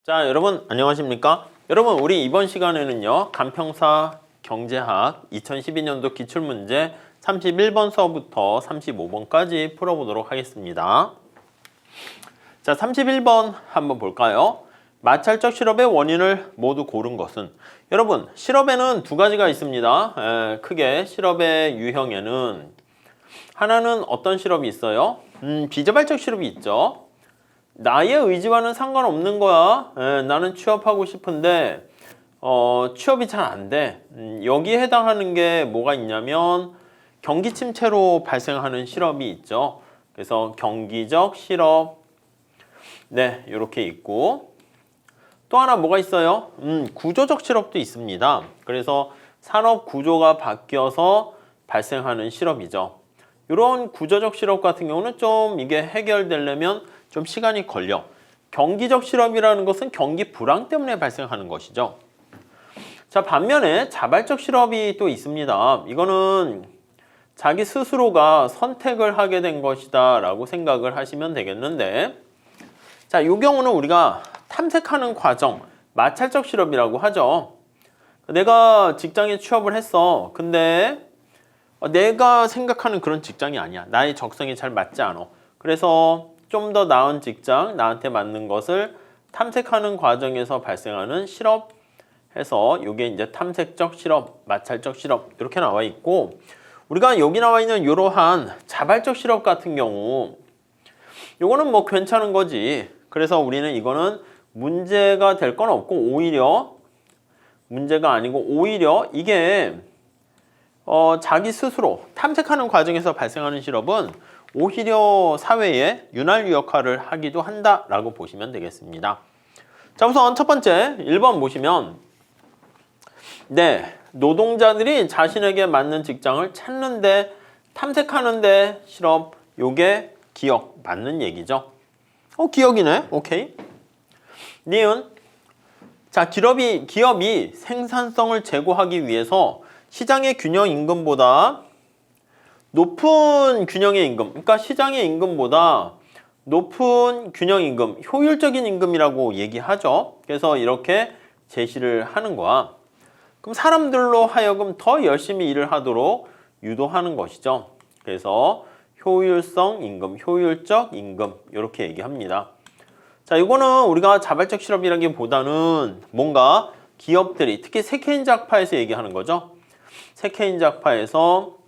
자, 여러분 안녕하십니까? 여러분 우리 이번 시간에는요 간평사 경제학 2012년도 기출문제 31번서부터 35번까지 풀어보도록 하겠습니다. 자, 31번 한번 볼까요? 마찰적 실업의 원인을 모두 고른 것은, 여러분 실업에는 두 가지가 있습니다. 크게 실업의 유형에는 하나는 어떤 실업이 있어요? 비자발적 실업이 있죠. 나의 의지와는 상관없는 거야. 나는 취업하고 싶은데 취업이 잘 안 돼. 여기에 해당하는 게 뭐가 있냐면 경기 침체로 발생하는 실업이 있죠. 그래서 경기적 실업, 네, 이렇게 있고, 또 하나 뭐가 있어요? 구조적 실업도 있습니다. 그래서 산업 구조가 바뀌어서 발생하는 실업이죠. 이런 구조적 실업 같은 경우는 좀 이게 해결되려면 좀 시간이 걸려. 경기적 실업이라는 것은 경기 불황 때문에 발생하는 것이죠. 자, 반면에 자발적 실업이 또 있습니다. 이거는 자기 스스로가 선택을 하게 된 것이다 라고 생각을 하시면 되겠는데, 자, 이 경우는 우리가 탐색하는 과정, 마찰적 실업이라고 하죠. 내가 직장에 취업을 했어. 근데 내가 생각하는 그런 직장이 아니야. 나의 적성에 잘 맞지 않아. 그래서 좀 더 나은 직장, 나한테 맞는 것을 탐색하는 과정에서 발생하는 실업 해서 이게 이제 탐색적 실업, 마찰적 실업 이렇게 나와 있고, 우리가 여기 나와 있는 이러한 자발적 실업 같은 경우 요거는 뭐 괜찮은 거지. 그래서 우리는 이거는 문제가 될 건 없고, 오히려 문제가 아니고 오히려 이게 자기 스스로 탐색하는 과정에서 발생하는 실업은 오히려 사회에 윤활유 역할을 하기도 한다라고 보시면 되겠습니다. 자, 우선 첫 번째 1번 보시면, 네, 노동자들이 자신에게 맞는 직장을 찾는데 탐색하는데 실업, 요게 기억 맞는 얘기죠. 기억이네. 오케이. 니은, 자, 기업이 생산성을 제고하기 위해서 시장의 균형 임금보다 높은 균형의 임금, 그러니까 시장의 임금보다 높은 균형 임금, 효율적인 임금이라고 얘기하죠. 그래서 이렇게 제시를 하는 거야. 그럼 사람들로 하여금 더 열심히 일을 하도록 유도하는 것이죠. 그래서 효율성 임금, 효율적 임금 이렇게 얘기합니다. 자, 이거는 우리가 자발적 실업이라기보다는 뭔가 기업들이, 특히 세케인작파에서 얘기하는 거죠. 세케인작파에서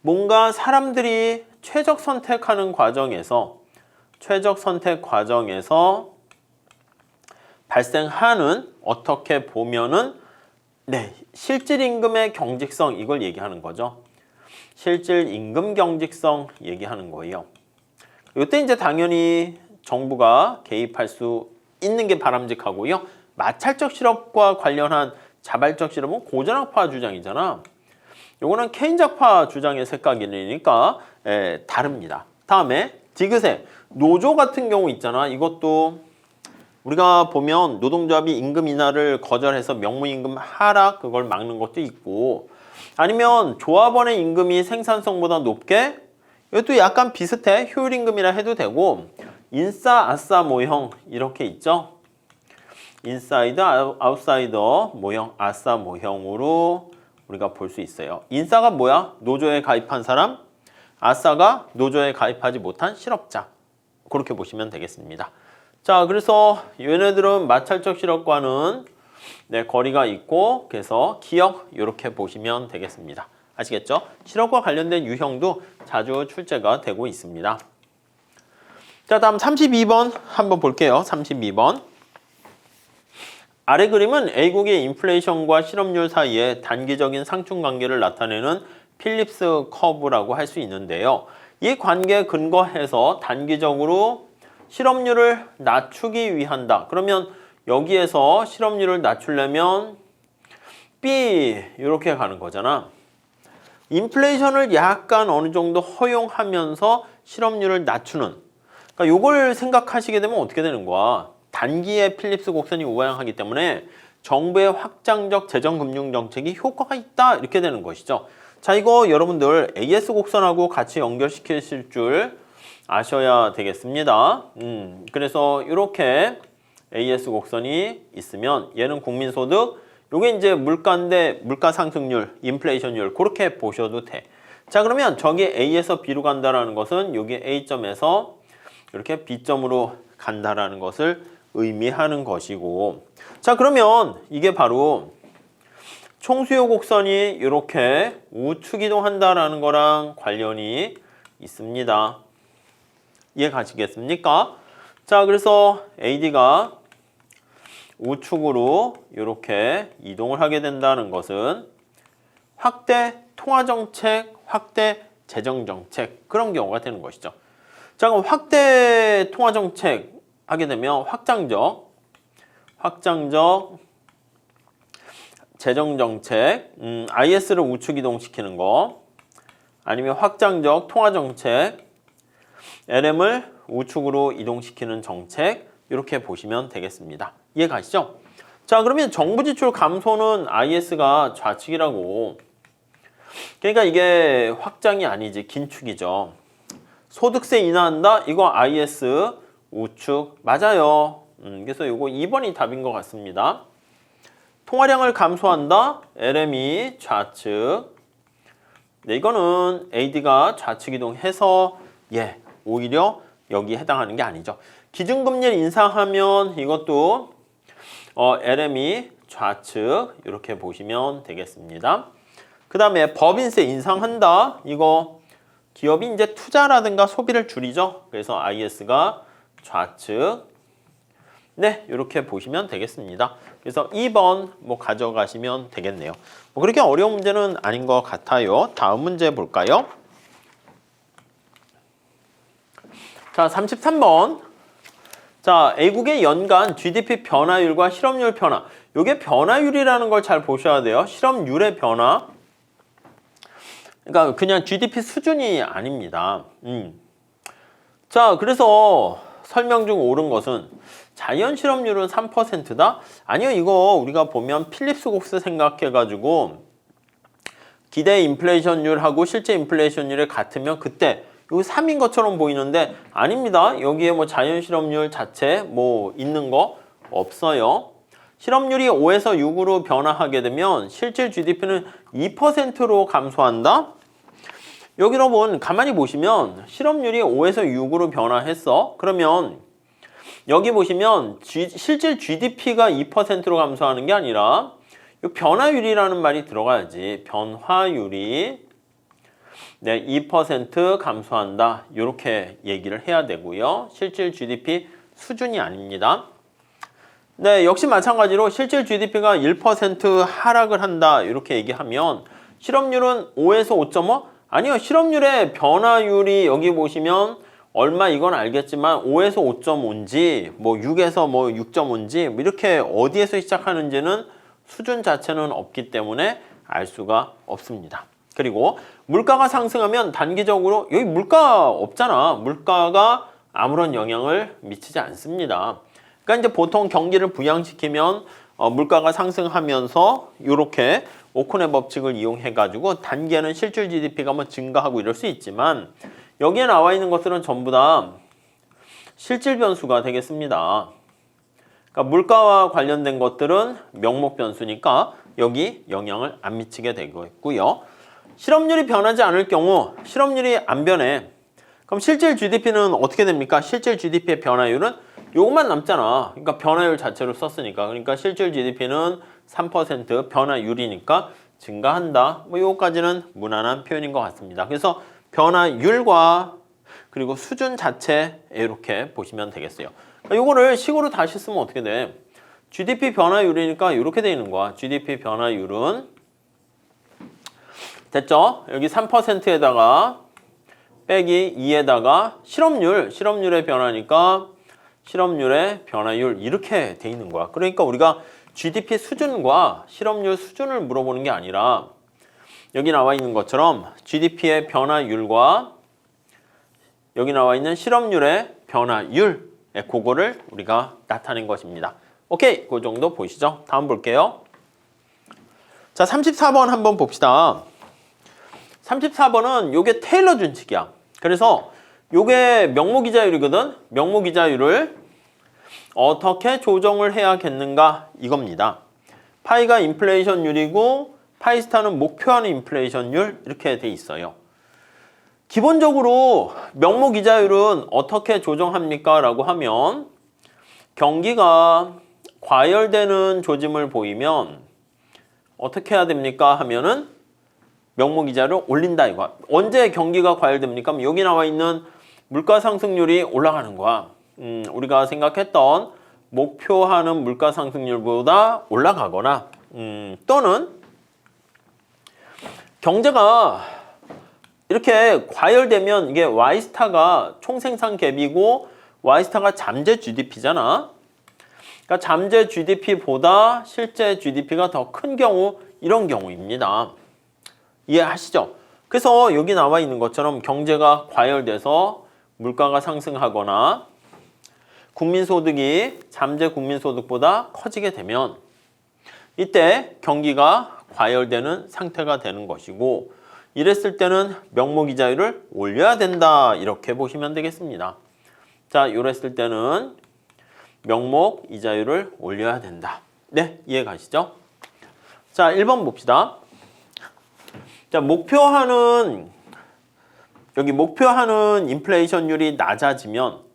뭔가 사람들이 최적 선택하는 과정에서 발생하는, 어떻게 보면은, 네, 실질 임금의 경직성, 이걸 얘기하는 거죠. 실질 임금 경직성 얘기하는 거예요. 이때 이제 당연히 정부가 개입할 수 있는 게 바람직하고요. 마찰적 실업과 관련한 자발적 실업은 고전학파 주장이잖아. 요거는 케인작파 주장의 색깔이니까 다릅니다. 다음에 디귿의 노조 같은 경우 있잖아. 이것도 우리가 보면 노동조합이 임금 인하를 거절해서 명무임금 하락, 그걸 막는 것도 있고, 아니면 조합원의 임금이 생산성보다 높게, 이것도 약간 비슷해. 효율임금이라 해도 되고, 인싸, 아싸 모형 이렇게 있죠. 인사이더, 아웃사이더 모형, 아싸 모형으로 우리가 볼 수 있어요. 인싸가 뭐야? 노조에 가입한 사람, 아싸가 노조에 가입하지 못한 실업자. 그렇게 보시면 되겠습니다. 자, 그래서 얘네들은 마찰적 실업과는 거리가 있고, 그래서 기억 이렇게 보시면 되겠습니다. 아시겠죠? 실업과 관련된 유형도 자주 출제가 되고 있습니다. 자, 다음 32번 한번 볼게요. 32번. 아래 그림은 A국의 인플레이션과 실업률 사이에 단기적인 상충 관계를 나타내는 필립스 커브라고 할 수 있는데요. 이 관계에 근거해서 단기적으로 실업률을 낮추기 위한다. 그러면 여기에서 실업률을 낮추려면 B 이렇게 가는 거잖아. 인플레이션을 약간 어느 정도 허용하면서 실업률을 낮추는, 그러니까 요걸 생각하시게 되면 어떻게 되는 거야? 단기에 필립스 곡선이 우양하기 때문에 정부의 확장적 재정금융정책이 효과가 있다 이렇게 되는 것이죠. 자, 이거 여러분들 AS 곡선하고 같이 연결시키실 줄 아셔야 되겠습니다. 그래서 이렇게 AS 곡선이 있으면 얘는 국민소득, 요게 이제 물가인데 물가 상승률, 인플레이션율 그렇게 보셔도 돼. 자, 그러면 저기 A에서 B로 간다라는 것은 여기 A점에서 이렇게 B점으로 간다라는 것을 의미하는 것이고, 자, 그러면 이게 바로 총수요 곡선이 이렇게 우측 이동한다라는 거랑 관련이 있습니다. 이해 가시겠습니까? 자, 그래서 AD가 우측으로 이렇게 이동을 하게 된다는 것은 확대 통화정책, 확대 재정정책 그런 경우가 되는 것이죠. 자, 그럼 확대 통화정책 하게 되면 확장적 재정정책, IS를 우측 이동시키는 거, 아니면 확장적 통화정책, LM을 우측으로 이동시키는 정책 이렇게 보시면 되겠습니다. 이해 가시죠? 자, 그러면 정부 지출 감소는 IS가 좌측이라고. 그러니까 이게 확장이 아니지 긴축이죠. 소득세 인하한다? 이거 IS 우측 맞아요. 그래서 이거 2번이 답인 것 같습니다. 통화량을 감소한다? LM이 좌측. 네, 이거는 AD가 좌측 이동해서 오히려 여기 해당하는 게 아니죠. 기준금리를 인상하면 이것도 LM이 좌측 이렇게 보시면 되겠습니다. 그 다음에 법인세 인상한다. 이거 기업이 이제 투자라든가 소비를 줄이죠. 그래서 IS가 좌측. 네, 이렇게 보시면 되겠습니다. 그래서 2번 뭐 가져가시면 되겠네요. 뭐 그렇게 어려운 문제는 아닌 것 같아요. 다음 문제 볼까요? 자, 33번. 자, A국의 연간 GDP 변화율과 실업률 변화. 이게 변화율이라는 걸 잘 보셔야 돼요. 실업률의 변화. 그러니까 그냥 GDP 수준이 아닙니다. 자, 그래서 설명 중 옳은 것은 자연 실업률은 3%다? 아니요, 이거 우리가 보면 필립스 곡스 생각해가지고 기대 인플레이션율하고 실제 인플레이션율이 같으면 그때 이거 3인 것처럼 보이는데 아닙니다. 여기에 뭐 자연 실업률 자체 뭐 있는 거 없어요. 실업률이 5에서 6으로 변화하게 되면 실질 GDP는 2%로 감소한다? 여기 여러분 가만히 보시면 실업률이 5에서 6으로 변화했어. 그러면 여기 보시면 실질 GDP가 2%로 감소하는 게 아니라 이 변화율이라는 말이 들어가야지. 변화율이 2% 감소한다. 이렇게 얘기를 해야 되고요. 실질 GDP 수준이 아닙니다. 네, 역시 마찬가지로 실질 GDP가 1% 하락을 한다. 이렇게 얘기하면 실업률은 5에서 5.5? 아니요. 실업률의 변화율이 여기 보시면 얼마 이건 알겠지만 5에서 5.5인지 뭐 6에서 뭐 6.5인지 뭐 이렇게 어디에서 시작하는지는 수준 자체는 없기 때문에 알 수가 없습니다. 그리고 물가가 상승하면 단기적으로 여기 물가 없잖아. 물가가 아무런 영향을 미치지 않습니다. 그러니까 이제 보통 경기를 부양시키면 물가가 상승하면서 이렇게 오콘의 법칙을 이용해가지고 단기에는 실질 GDP가 뭐 증가하고 이럴 수 있지만 여기에 나와 있는 것들은 전부 다 실질 변수가 되겠습니다. 그러니까 물가와 관련된 것들은 명목 변수니까 여기 영향을 안 미치게 되고요. 실업률이 변하지 않을 경우 실업률이 안 변해. 그럼 실질 GDP는 어떻게 됩니까? 실질 GDP의 변화율은 요것만 남잖아. 그러니까 변화율 자체로 썼으니까. 그러니까 실질 GDP는 3% 변화율이니까 증가한다. 뭐 요거까지는 무난한 표현인 것 같습니다. 그래서 변화율과 그리고 수준 자체 이렇게 보시면 되겠어요. 요거를 식으로 다시 쓰면 어떻게 돼? GDP 변화율이니까 이렇게 돼 있는 거야. GDP 변화율은 됐죠? 여기 3%에다가 빼기 2에다가 실업률의 변화니까 실업률의 변화율 이렇게 돼 있는 거야. 그러니까 우리가 GDP 수준과 실업률 수준을 물어보는 게 아니라 여기 나와 있는 것처럼 GDP의 변화율과 여기 나와 있는 실업률의 변화율 그거를 우리가 나타낸 것입니다. 오케이, 그 정도 보시죠. 다음 볼게요. 자, 34번 한번 봅시다. 34번은 요게 테일러 준칙이야. 그래서 요게 명목이자율이거든. 명목이자율을 어떻게 조정을 해야겠는가 이겁니다. 파이가 인플레이션율이고 파이스타는 목표하는 인플레이션율 이렇게 돼 있어요. 기본적으로 명목이자율은 어떻게 조정합니까? 라고 하면 경기가 과열되는 조짐을 보이면 어떻게 해야 됩니까? 하면은 명목이자를 올린다 이거. 언제 경기가 과열됩니까? 여기 나와 있는 물가 상승률이 올라가는 거야. 우리가 생각했던 목표하는 물가 상승률보다 올라가거나 또는 경제가 이렇게 과열되면 이게 Y스타가 총생산 갭이고 Y스타가 잠재 GDP잖아. 그러니까 잠재 GDP보다 실제 GDP가 더 큰 경우 이런 경우입니다. 이해하시죠? 그래서 여기 나와 있는 것처럼 경제가 과열돼서 물가가 상승하거나 국민소득이 잠재 국민소득보다 커지게 되면 이때 경기가 과열되는 상태가 되는 것이고 이랬을 때는 명목이자율을 올려야 된다 이렇게 보시면 되겠습니다. 자, 이랬을 때는 명목이자율을 올려야 된다. 네, 이해 가시죠? 자, 1번 봅시다. 자, 여기 목표하는 인플레이션율이 낮아지면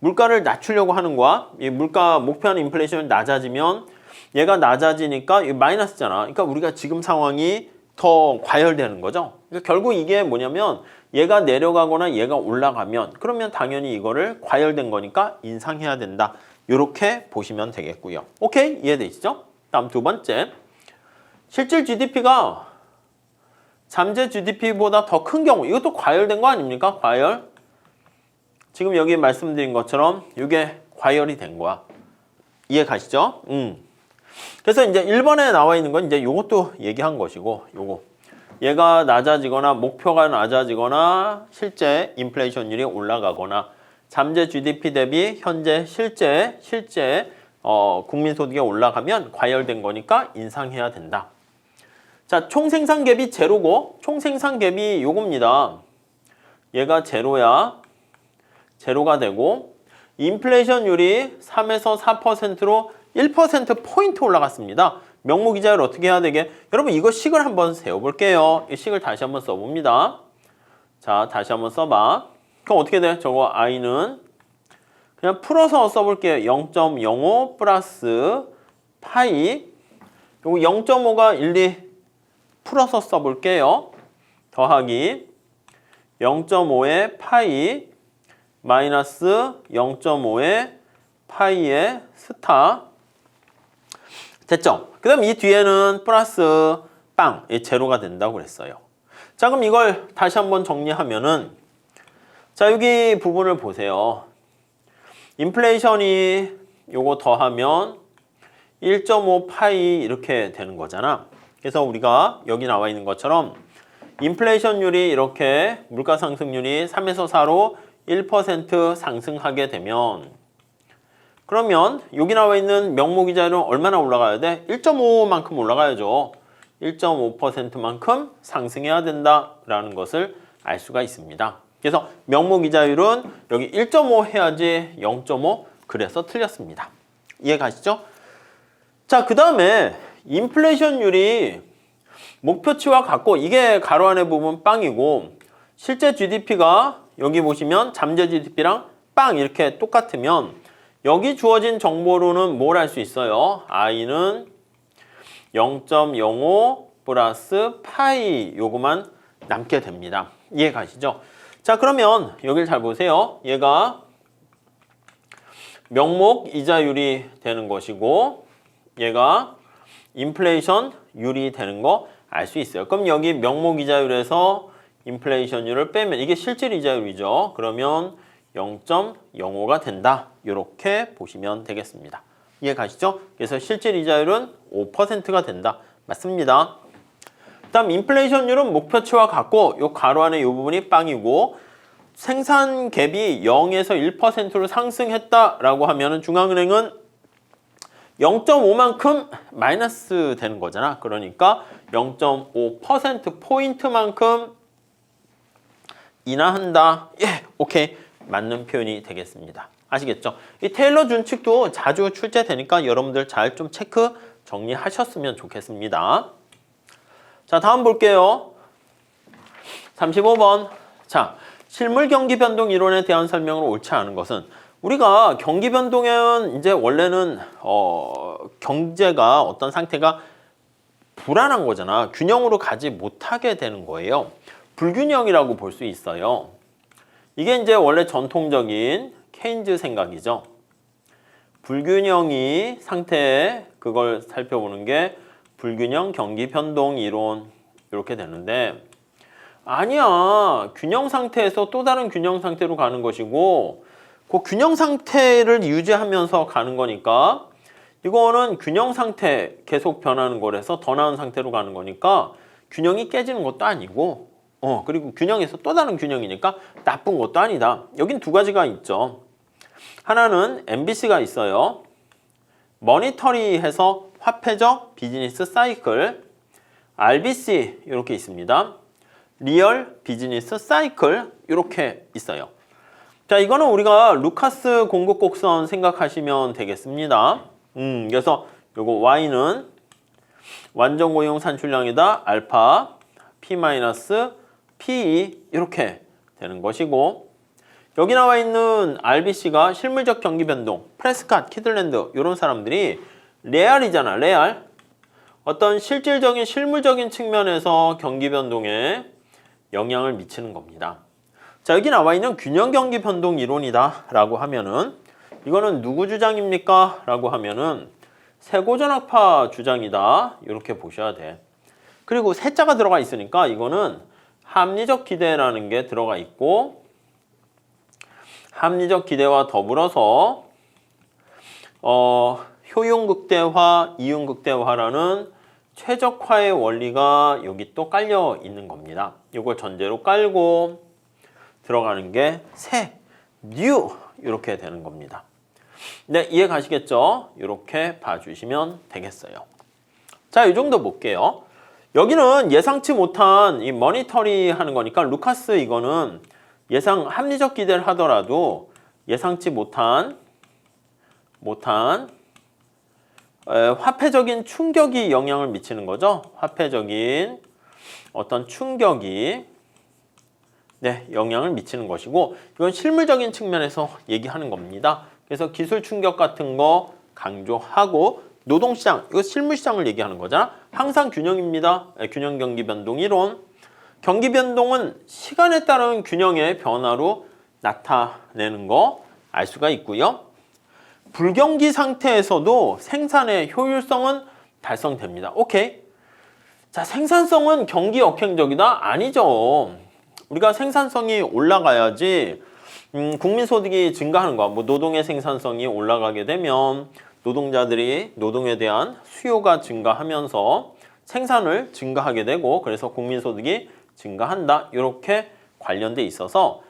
물가를 낮추려고 하는 거야. 이 물가 목표하는 인플레이션이 낮아지면 얘가 낮아지니까 이 마이너스잖아. 그러니까 우리가 지금 상황이 더 과열되는 거죠. 그러니까 결국 이게 뭐냐면 얘가 내려가거나 얘가 올라가면 그러면 당연히 이거를 과열된 거니까 인상해야 된다. 이렇게 보시면 되겠고요. 오케이? 이해되시죠? 다음 두 번째. 실질 GDP가 잠재 GDP보다 더 큰 경우 이것도 과열된 거 아닙니까? 과열. 지금 여기 말씀드린 것처럼 이게 과열이 된 거야. 이해 가시죠? 그래서 이제 1번에 나와 있는 건 이제 요것도 얘기한 것이고 요거. 얘가 낮아지거나 목표가 낮아지거나 실제 인플레이션율이 올라가거나 잠재 GDP 대비 현재 실제 국민소득이 올라가면 과열된 거니까 인상해야 된다. 자, 총생산 갭이 제로고 총생산 갭이 요겁니다. 얘가 제로야. 제로가 되고 인플레이션율이 3에서 4%로 1%포인트 올라갔습니다. 명목이자율 어떻게 해야 되게? 여러분 이거 식을 한번 세워볼게요. 이 식을 다시 한번 써봅니다. 자, 다시 한번 써봐. 그럼 어떻게 돼? 저거 i는 그냥 풀어서 써볼게요. 0.05 플러스 파이 요거 0.5가 1, 2 풀어서 써볼게요. 더하기 0.5의 파이 마이너스 0.5의 파이의 스타 됐죠? 그 다음 이 뒤에는 플러스 빵 제로가 된다고 그랬어요. 자, 그럼 이걸 다시 한번 정리하면은 자, 여기 부분을 보세요. 인플레이션이 요거 더하면 1.5 파이 이렇게 되는 거잖아. 그래서 우리가 여기 나와 있는 것처럼 인플레이션율이 이렇게 물가 상승률이 3에서 4로 1% 상승하게 되면 그러면 여기 나와 있는 명목이자율은 얼마나 올라가야 돼? 1.5만큼 올라가야죠. 1.5%만큼 상승해야 된다라는 것을 알 수가 있습니다. 그래서 명목이자율은 여기 1.5 해야지 0.5 그래서 틀렸습니다. 이해 가시죠? 자, 그 다음에 인플레이션율이 목표치와 같고 이게 가로 안에 부분 빵이고 실제 GDP가 여기 보시면 잠재 GDP랑 빵 이렇게 똑같으면 여기 주어진 정보로는 뭘 할 수 있어요? i는 0.05 플러스 파이 요거만 남게 됩니다. 이해 가시죠? 자, 그러면 여길 잘 보세요. 얘가 명목 이자율이 되는 것이고 얘가 인플레이션율이 되는 거 알 수 있어요. 그럼 여기 명목 이자율에서 인플레이션율을 빼면 이게 실질 이자율이죠. 그러면 0.05가 된다. 이렇게 보시면 되겠습니다. 이해 가시죠? 그래서 실질 이자율은 5%가 된다. 맞습니다. 다음 인플레이션율은 목표치와 같고 요 가로 안에 이 부분이 빵이고 생산 갭이 0에서 1%로 상승했다라고 하면은 중앙은행은 0.5만큼 마이너스 되는 거잖아. 그러니까 0.5%포인트만큼 인하한다. 예, 오케이. 맞는 표현이 되겠습니다. 아시겠죠? 이 테일러 준칙도 자주 출제되니까 여러분들 잘 좀 체크 정리하셨으면 좋겠습니다. 자, 다음 볼게요. 35번. 자, 실물 경기 변동 이론에 대한 설명으로 옳지 않은 것은 우리가 경기 변동은 이제 원래는 경제가 어떤 상태가 불안한 거잖아. 균형으로 가지 못하게 되는 거예요. 불균형이라고 볼 수 있어요. 이게 이제 원래 전통적인 케인즈 생각이죠. 불균형이 상태 그걸 살펴보는 게 불균형 경기 변동 이론 이렇게 되는데 아니야. 균형 상태에서 또 다른 균형 상태로 가는 것이고 그 균형 상태를 유지하면서 가는 거니까 이거는 균형 상태 계속 변하는 거라서 더 나은 상태로 가는 거니까 균형이 깨지는 것도 아니고 그리고 균형에서 또 다른 균형이니까 나쁜 것도 아니다. 여긴 두 가지가 있죠. 하나는 MBC가 있어요. 머니터리해서 화폐적 비즈니스 사이클, RBC 이렇게 있습니다. 리얼 비즈니스 사이클 이렇게 있어요. 자, 이거는 우리가 루카스 공급 곡선 생각하시면 되겠습니다. 그래서 요거 Y는 완전 고용 산출량이다. 알파 P-P 이렇게 되는 것이고 여기 나와 있는 RBC가 실물적 경기 변동, 프레스캇, 키들랜드 이런 사람들이 레알이잖아. 레알. 어떤 실질적인 실물적인 측면에서 경기 변동에 영향을 미치는 겁니다. 자, 여기 나와 있는 균형 경기 변동 이론이다 라고 하면은 이거는 누구 주장입니까? 라고 하면은 세고전학파 주장이다. 이렇게 보셔야 돼. 그리고 세자가 들어가 있으니까 이거는 합리적 기대라는 게 들어가 있고 합리적 기대와 더불어서 효용극대화, 이용극대화라는 최적화의 원리가 여기 또 깔려 있는 겁니다. 이걸 전제로 깔고 들어가는 게 새, 뉴 이렇게 되는 겁니다. 네, 이해 가시겠죠? 이렇게 봐주시면 되겠어요. 자, 이 정도 볼게요. 여기는 예상치 못한 이 머니터리 하는 거니까 루카스 이거는 예상 합리적 기대를 하더라도 예상치 못한 화폐적인 충격이 영향을 미치는 거죠. 화폐적인 어떤 충격이 영향을 미치는 것이고 이건 실물적인 측면에서 얘기하는 겁니다. 그래서 기술 충격 같은 거 강조하고 노동시장, 이거 실물시장을 얘기하는 거잖아. 항상 균형입니다. 균형 경기 변동 이론. 경기 변동은 시간에 따른 균형의 변화로 나타내는 거 알 수가 있고요. 불경기 상태에서도 생산의 효율성은 달성됩니다. 오케이. 자, 생산성은 경기 역행적이다? 아니죠. 우리가 생산성이 올라가야지 국민소득이 증가하는 거야. 뭐 노동의 생산성이 올라가게 되면 노동자들이 노동에 대한 수요가 증가하면서 생산을 증가하게 되고 그래서 국민소득이 증가한다. 이렇게 관련돼 있어서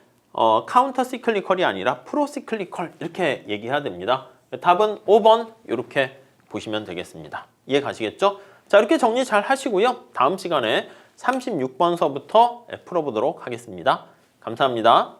카운터 시클리컬이 아니라 프로 시클리컬 이렇게 얘기해야 됩니다. 답은 5번 이렇게 보시면 되겠습니다. 이해 가시겠죠? 자, 이렇게 정리 잘 하시고요. 다음 시간에 36번서부터 풀어보도록 하겠습니다. 감사합니다.